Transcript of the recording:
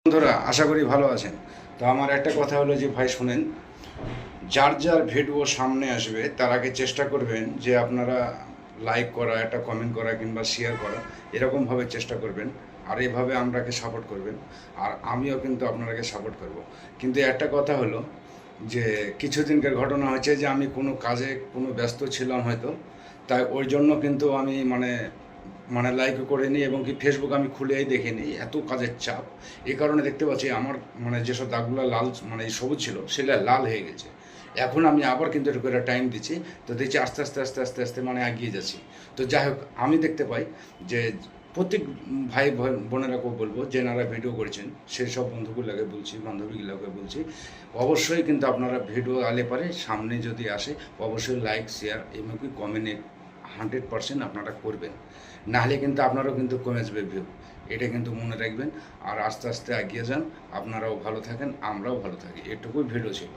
বন্ধুরা আশা করি ভালো আছেন। তো আমার একটা কথা হলো যে ভাই শুনেন, যার যার ভিডিও সামনে আসবে তার আগে চেষ্টা করবেন যে আপনারা লাইক করা, একটা কমেন্ট করা কিংবা শেয়ার করা, এরকমভাবে চেষ্টা করবেন। আর এভাবে আমরাকে সাপোর্ট করবেন, আর আমিও কিন্তু আপনারাকে সাপোর্ট করব। কিন্তু একটা কথা হলো যে কিছুদিনকার ঘটনা হচ্ছে যে আমি কোনো কাজে ব্যস্ত ছিলাম হয়তো, তাই ওই জন্য কিন্তু আমি মানে লাইকও করিনি এবং কি ফেসবুক আমি খুলেই দেখিনি, এত কাজের চাপ। এই কারণে দেখতে পাচ্ছি আমার যেসব দাগগুলো লাল সবুজ ছিল সেগুলো লাল হয়ে গেছে। এখন আমি আবার কিন্তু একটু করে টাইম দিচ্ছি, তো দেখছি আস্তে আস্তে আস্তে আস্তে আস্তে এগিয়ে যাচ্ছি। তো যাই হোক, আমি দেখতে পাই যে প্রত্যেক ভাই বোনেরাকেও বলবো যে যারা ভিডিও করেছেন সেই সব বন্ধুগুলোকে বলছি, বান্ধবীগুলোকে বলছি, অবশ্যই কিন্তু আপনারা ভিডিও আলে পারে সামনে যদি আসে অবশ্যই লাইক শেয়ার এবং কি কমেন্টে 100% আপনারা করবেন। নাহলে কিন্তু আপনারাও কিন্তু কমে যাবে ভিউ, এটা কিন্তু মনে রাখবেন। আর আস্তে আস্তে এগিয়ে যান, আপনারাও ভালো থাকেন, আমরাও ভালো থাকি। এটুকুই ভিডিও ছিল।